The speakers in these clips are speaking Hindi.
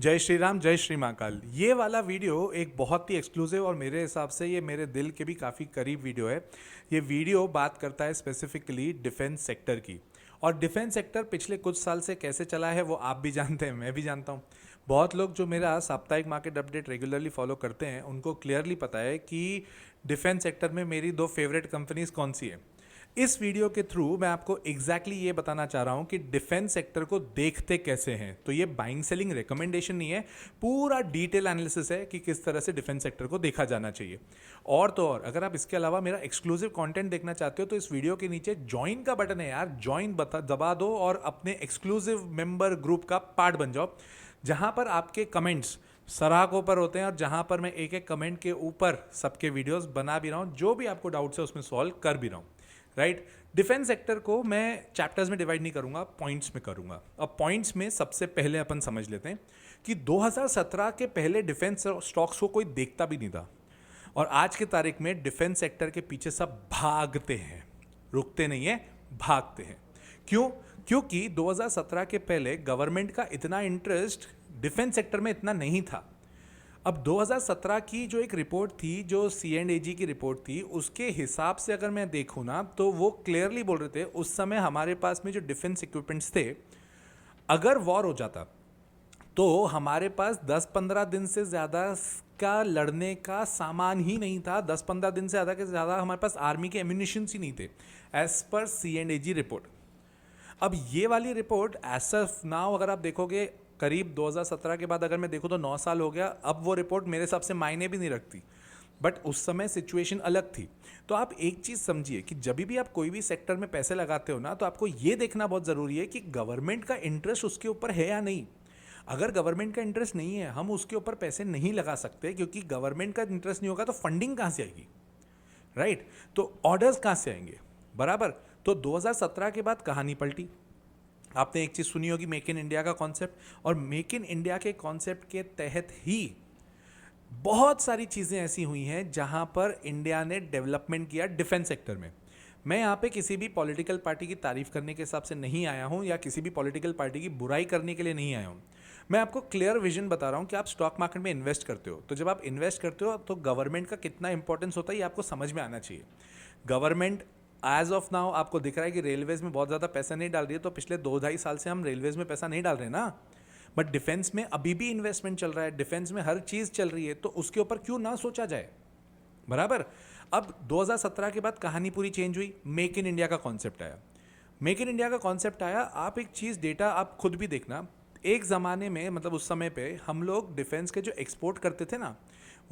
जय श्री राम, जय श्री महाकाल। ये वाला वीडियो एक बहुत ही एक्सक्लूसिव और मेरे हिसाब से ये मेरे दिल के भी काफ़ी करीब वीडियो है। ये वीडियो बात करता है स्पेसिफिकली डिफेंस सेक्टर की। और डिफेंस सेक्टर पिछले कुछ साल से कैसे चला है वो आप भी जानते हैं, मैं भी जानता हूँ। बहुत लोग जो मेरा साप्ताहिक मार्केट अपडेट रेगुलरली फॉलो करते हैं उनको क्लियरली पता है कि डिफेंस सेक्टर में मेरी दो फेवरेट कंपनीज कौन सी है। इस वीडियो के थ्रू मैं आपको एग्जैक्टली ये बताना चाह रहा हूँ कि डिफेंस सेक्टर को देखते कैसे हैं। तो ये बाइंग सेलिंग रिकमेंडेशन नहीं है, पूरा डिटेल एनालिसिस है कि किस तरह से डिफेंस सेक्टर को देखा जाना चाहिए। और तो और अगर आप इसके अलावा मेरा एक्सक्लूसिव कंटेंट देखना चाहते हो तो इस वीडियो के नीचे ज्वाइन का बटन है यार, ज्वाइन दबा दो और अपने एक्सक्लूसिव मेंबर ग्रुप का पार्ट बन जाओ, जहां पर आपके कमेंट्स सराहकों पर होते हैं और जहां पर मैं एक एक कमेंट के ऊपर सबके वीडियोस बना भी रहा हूं, जो भी आपको डाउट्स है उसमें सॉल्व कर भी रहा हूं। राइट। डिफेंस सेक्टर को मैं चैप्टर्स में डिवाइड नहीं करूंगा, पॉइंट्स में करूंगा। अब पॉइंट्स में सबसे पहले अपन समझ लेते हैं कि 2017 के पहले डिफेंस स्टॉक्स को कोई देखता भी नहीं था और आज के तारीख में डिफेंस सेक्टर के पीछे सब भागते हैं, रुकते नहीं है, भागते हैं। क्यों? क्योंकि 2017 के पहले गवर्नमेंट का इतना इंटरेस्ट डिफेंस सेक्टर में इतना नहीं था। अब 2017 की जो एक रिपोर्ट थी, जो C&AG की रिपोर्ट थी, उसके हिसाब से अगर मैं देखूँ ना तो वो क्लियरली बोल रहे थे उस समय हमारे पास में जो डिफेंस इक्विपमेंट्स थे, अगर वॉर हो जाता तो हमारे पास 10-15 दिन से ज़्यादा का लड़ने का सामान ही नहीं था। 10-15 दिन से ज़्यादा के ज़्यादा हमारे पास आर्मी के एम्यूनिशंस ही नहीं थे, एज पर C&AG रिपोर्ट। अब ये वाली रिपोर्ट एज ऑफ नाउ अगर आप देखोगे, करीब 2017 के बाद अगर मैं देखूँ तो 9 साल हो गया। अब वो रिपोर्ट मेरे हिसाब से मायने भी नहीं रखती, बट उस समय सिचुएशन अलग थी। तो आप एक चीज़ समझिए कि जब भी आप कोई भी सेक्टर में पैसे लगाते हो ना, तो आपको ये देखना बहुत ज़रूरी है कि गवर्नमेंट का इंटरेस्ट उसके ऊपर है या नहीं। अगर गवर्नमेंट का इंटरेस्ट नहीं है, हम उसके ऊपर पैसे नहीं लगा सकते, क्योंकि गवर्नमेंट का इंटरेस्ट नहीं होगा तो फंडिंग कहाँ से आएगी, राइट? तो ऑर्डर्स कहाँ से आएंगे, बराबर? तो 2017 के बाद कहानी पलटी। आपने एक चीज़ सुनी होगी, मेक इन इंडिया का कॉन्सेप्ट, और मेक इन इंडिया के कॉन्सेप्ट के तहत ही बहुत सारी चीज़ें ऐसी हुई हैं जहां पर इंडिया ने डेवलपमेंट किया डिफेंस सेक्टर में। मैं यहाँ पे किसी भी पॉलिटिकल पार्टी की तारीफ करने के हिसाब से नहीं आया हूँ या किसी भी पॉलिटिकल पार्टी की बुराई करने के लिए नहीं आया हूँ। मैं आपको क्लियर विजन बता रहा हूँ कि आप स्टॉक मार्केट में इन्वेस्ट करते हो, तो जब आप इन्वेस्ट करते हो तो गवर्नमेंट का कितना इंपॉर्टेंस होता है ये आपको समझ में आना चाहिए। गवर्नमेंट एज ऑफ नाउ आपको दिख रहा है कि रेलवेज में बहुत ज़्यादा पैसा नहीं डाल रही है, तो पिछले 2-2.5 साल से हम रेलवेज में पैसा नहीं डाल रहे ना, बट डिफेंस में अभी भी इन्वेस्टमेंट चल रहा है, डिफेंस में हर चीज़ चल रही है, तो उसके ऊपर क्यों ना सोचा जाए, बराबर? अब 2017 के बाद कहानी पूरी चेंज हुई, मेक इन इंडिया का कॉन्सेप्ट आया। मेक इन इंडिया का कॉन्सेप्ट आया, आप एक चीज़ डेटा आप खुद भी देखना, एक ज़माने में मतलब उस समय पे हम लोग डिफेंस के जो एक्सपोर्ट करते थे ना,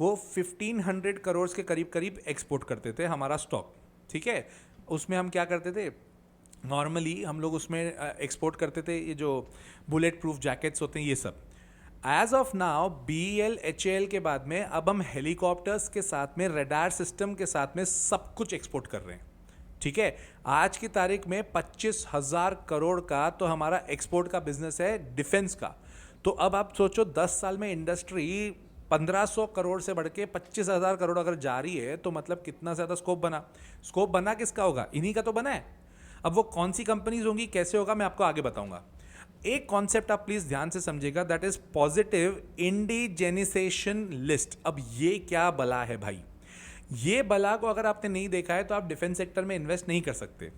वो 1500 करोड़ के करीब करीब एक्सपोर्ट करते थे हमारा स्टॉक, ठीक है? उसमें हम क्या करते थे, नॉर्मली हम लोग उसमें एक्सपोर्ट करते थे ये जो बुलेट प्रूफ जैकेट्स होते हैं, ये सब। एज ऑफ नाउ BEL-HAL के बाद में अब हम हेलीकॉप्टर्स के साथ में, रडार सिस्टम के साथ में सब कुछ एक्सपोर्ट कर रहे हैं, ठीक है? आज की तारीख में 25,000 करोड़ का तो हमारा एक्सपोर्ट का बिजनेस है डिफेंस का। तो अब आप सोचो 10 साल में इंडस्ट्री 1500 करोड़ से बढ़ के 25,000 करोड़ अगर जा रही है, तो मतलब कितना ज़्यादा स्कोप बना। स्कोप बना किसका होगा? इन्हीं का तो बना है। अब वो कौन सी कंपनीज होंगी, कैसे होगा, मैं आपको आगे बताऊंगा। एक कॉन्सेप्ट आप प्लीज ध्यान से समझिएगा, दैट इज पॉजिटिव इंडिजेनिसेशन लिस्ट। अब ये क्या बला है भाई? ये बला को अगर आपने नहीं देखा है तो आप डिफेंस सेक्टर में इन्वेस्ट नहीं कर सकते।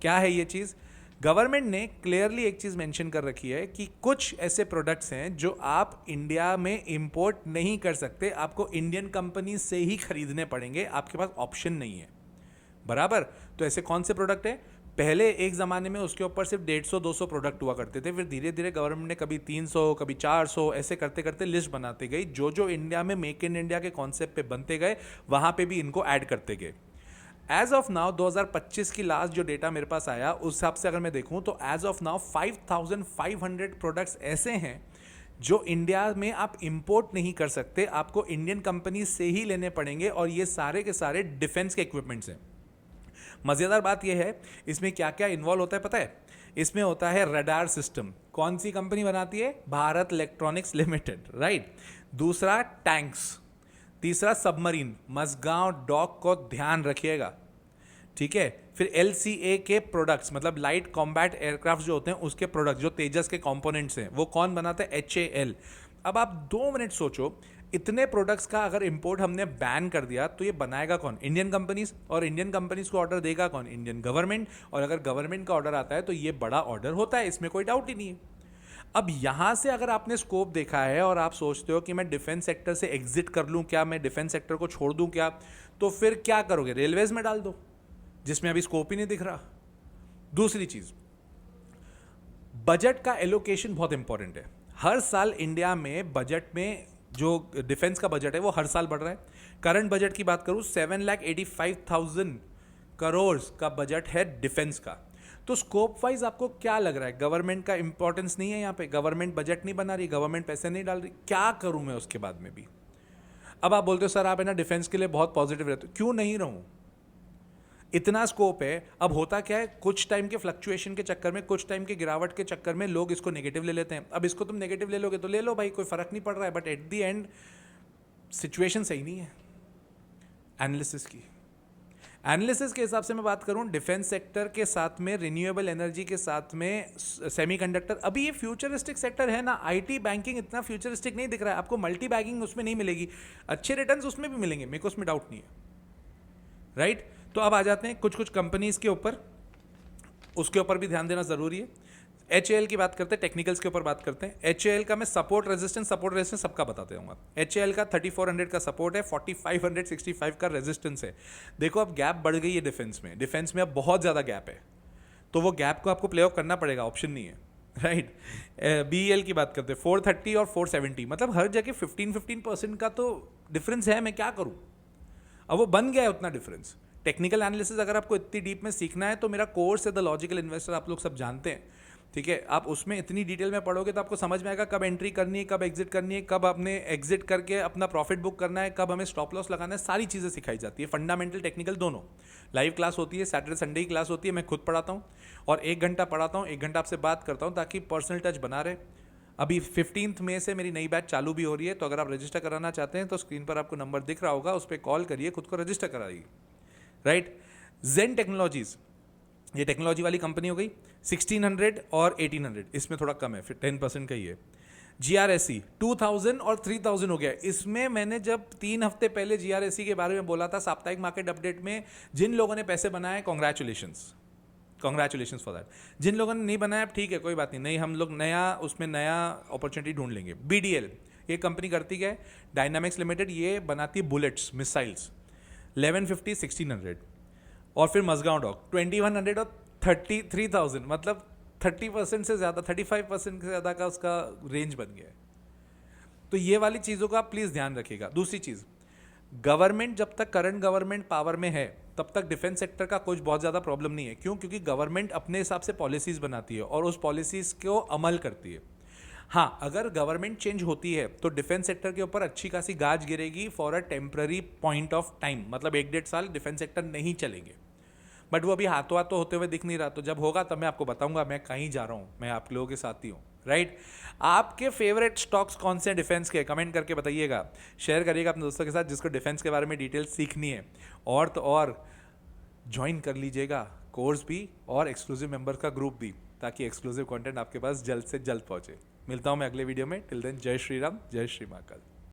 क्या है ये चीज़? गवर्नमेंट ने क्लियरली एक चीज़ मेंशन कर रखी है कि कुछ ऐसे प्रोडक्ट्स हैं जो आप इंडिया में इंपोर्ट नहीं कर सकते, आपको इंडियन कंपनी से ही खरीदने पड़ेंगे, आपके पास ऑप्शन नहीं है, बराबर? तो ऐसे कौन से प्रोडक्ट है? पहले एक ज़माने में उसके ऊपर सिर्फ 150-200 प्रोडक्ट हुआ करते थे, फिर धीरे धीरे गवर्नमेंट ने कभी 300, कभी 400, ऐसे करते करते लिस्ट बनाते गई। जो जो इंडिया में मेक इन इंडिया के कॉन्सेप्ट पे बनते गए, वहाँ पे भी इनको ऐड करते गए। एज ऑफ नाउ 2025 की लास्ट जो डेटा मेरे पास आया, उस हिसाब से अगर मैं देखूँ तो एज ऑफ नाउ 5,500 प्रोडक्ट्स ऐसे हैं जो इंडिया में आप इंपोर्ट नहीं कर सकते, आपको इंडियन कंपनी से ही लेने पड़ेंगे, और ये सारे के सारे डिफेंस के इक्विपमेंट्स हैं। मज़ेदार बात यह है, इसमें क्या क्या इन्वॉल्व होता है पता है? इसमें होता है रडार सिस्टम। कौन सी कंपनी बनाती है? Bharat electronics limited, right. दूसरा टैंक्स, तीसरा सबमरीन, मझगांव डॉक को ध्यान रखिएगा, ठीक है? फिर LCA के प्रोडक्ट्स, मतलब लाइट कॉम्बैट एयरक्राफ्ट जो होते हैं उसके प्रोडक्ट, जो तेजस के कंपोनेंट्स हैं, वो कौन बनाता है? HAL। अब आप 2 मिनट सोचो, इतने प्रोडक्ट्स का अगर इंपोर्ट हमने बैन कर दिया तो ये बनाएगा कौन? Indian companies. और इंडियन कंपनीज को ऑर्डर देगा कौन? Indian government. और अगर गवर्नमेंट का ऑर्डर आता है तो ये बड़ा ऑर्डर होता है, इसमें कोई डाउट ही नहीं है। अब यहां से अगर आपने स्कोप देखा है और आप सोचते हो कि मैं डिफेंस सेक्टर से एग्जिट कर लूं क्या, मैं डिफेंस सेक्टर को छोड़ दूं क्या, तो फिर क्या करोगे? रेलवेज में डाल दो, जिसमें अभी स्कोप ही नहीं दिख रहा। दूसरी चीज, बजट का एलोकेशन बहुत इंपॉर्टेंट है। हर साल इंडिया में बजट में जो डिफेंस का बजट है वो हर साल बढ़ रहा है। करंट बजट की बात करूं 7,85,000 करोड़ का बजट है डिफेंस का। तो स्कोप वाइज आपको क्या लग रहा है? गवर्नमेंट का इंपॉर्टेंस नहीं है यहाँ पे? गवर्नमेंट बजट नहीं बना रही, गवर्नमेंट पैसे नहीं डाल रही, क्या करूं मैं उसके बाद में भी? अब आप बोलते हो सर आप है ना डिफेंस के लिए बहुत पॉजिटिव रहते हो, क्यों नहीं रहूं? इतना स्कोप है। अब होता क्या है, कुछ टाइम के फ्लक्चुएशन के चक्कर में, कुछ टाइम के गिरावट के चक्कर में लोग इसको नेगेटिव ले लेते हैं। अब इसको तुम नेगेटिव ले लोगे तो ले लो भाई, कोई फर्क नहीं पड़ रहा है, but at the end situation सही नहीं है एनालिसिस की। एनालिसिस के हिसाब से मैं बात करूं, डिफेंस सेक्टर के साथ में रिन्यूएबल एनर्जी के साथ में सेमीकंडक्टर, अभी ये फ्यूचरिस्टिक सेक्टर है ना। आईटी बैंकिंग इतना फ्यूचरिस्टिक नहीं दिख रहा है आपको, मल्टी बैगिंग उसमें नहीं मिलेगी, अच्छे रिटर्न्स उसमें भी मिलेंगे, मेरे को उसमें डाउट नहीं है, राइट। तो अब आ जाते हैं कुछ कुछ कंपनीज के ऊपर, उसके ऊपर भी ध्यान देना जरूरी है। HAL की बात करते हैं, टेक्निकल्स के ऊपर बात करते हैं। HAL का मैं सपोर्ट रेजिस्टेंस सबका बताते रहूंगा। HAL का 3400 का सपोर्ट है, 4565 का रेजिस्टेंस है। देखो अब गैप बढ़ गई है डिफेंस में अब बहुत ज़्यादा गैप है, तो वो गैप को आपको प्ले ऑफ करना पड़ेगा, ऑप्शन नहीं है, राइट। BEL की बात करते हैं 430 और 470, मतलब हर जगह 15% का तो डिफरेंस है, मैं क्या करूँ? अब वो बन गया है उतना डिफरेंस। टेक्निकल एनालिसिस अगर आपको इतनी डीप में सीखना है तो मेरा कोर्स है द लॉजिकल इन्वेस्टर, आप लोग सब जानते हैं, ठीक है। आप उसमें इतनी डिटेल में पढ़ोगे तो आपको समझ में आएगा कब एंट्री करनी है, कब एग्जिट करनी है, कब आपने एग्जिट करके अपना प्रॉफिट बुक करना है, कब हमें स्टॉप लॉस लगाना है, सारी चीज़ें सिखाई जाती है, फंडामेंटल टेक्निकल दोनों। लाइव क्लास होती है, सैटरडे संडे की क्लास होती है, मैं खुद पढ़ाता हूँ और 1 घंटा पढ़ाता हूँ, 1 घंटा आपसे बात करता हूँ ताकि पर्सनल टच बना रहे। अभी 15 मई से मेरी नई बैच चालू भी हो रही है, तो अगर आप रजिस्टर कराना चाहते हैं तो स्क्रीन पर आपको नंबर दिख रहा होगा, उस पर कॉल करिए, खुद को रजिस्टर कराइए, राइट। जेन टेक्नोलॉजीज, ये टेक्नोलॉजी वाली कंपनी हो गई। 1600 और 1800 इसमें थोड़ा कम है, फिर 10% का ही है। GRSE 2000 और 3000 हो गया। इसमें मैंने जब 3 हफ्ते पहले GRSE के बारे में बोला था साप्ताहिक मार्केट अपडेट में, जिन लोगों ने पैसे बनाए कॉन्ग्रेचुलेशंस फॉर दैट। जिन लोगों ने नहीं बनाया ठीक है, कोई बात नहीं, हम लोग नया अपॉर्चुनिटी ढूंढ लेंगे। BDL ये कंपनी करती क्या है? डायनामिक्स लिमिटेड, ये बनाती है बुलेट्स, मिसाइल्स। 1150 1600 और फिर मजगांव डॉक 2100 और 33,000, मतलब 30% से ज़्यादा, 35% से ज़्यादा का उसका रेंज बन गया है। तो ये वाली चीज़ों का आप प्लीज़ ध्यान रखिएगा। दूसरी चीज़, गवर्नमेंट जब तक करंट गवर्नमेंट पावर में है तब तक डिफेंस सेक्टर का कुछ बहुत ज़्यादा प्रॉब्लम नहीं है। क्यों? क्योंकि गवर्नमेंट अपने हिसाब से पॉलिसीज़ बनाती है और उस पॉलिसीज़ को अमल करती है। हाँ, अगर गवर्नमेंट चेंज होती है तो डिफेंस सेक्टर के ऊपर अच्छी खासी गाज गिरेगी for a temporary point of time, मतलब 1-1.5 साल डिफेंस सेक्टर नहीं चलेंगे, बट वो अभी हाथों हाथों होते हुए दिख नहीं रहा। तो जब होगा तब मैं आपको बताऊंगा मैं कहीं जा रहा हूँ, मैं आप लोगों के साथ ही हूँ, राइट। आपके फेवरेट स्टॉक्स कौन से हैं डिफेंस के? कमेंट करके बताइएगा, शेयर करिएगा अपने दोस्तों के साथ जिसको डिफेंस के बारे में डिटेल सीखनी है। और तो और ज्वाइन कर लीजिएगा कोर्स भी और एक्सक्लूसिव मेंबर्स का ग्रुप भी, ताकि एक्सक्लूसिव कंटेंट आपके पास जल्द से जल्द पहुंचे। मिलता हूं मैं अगले वीडियो में। टिल देन जय श्री राम, जय श्री महाकाल।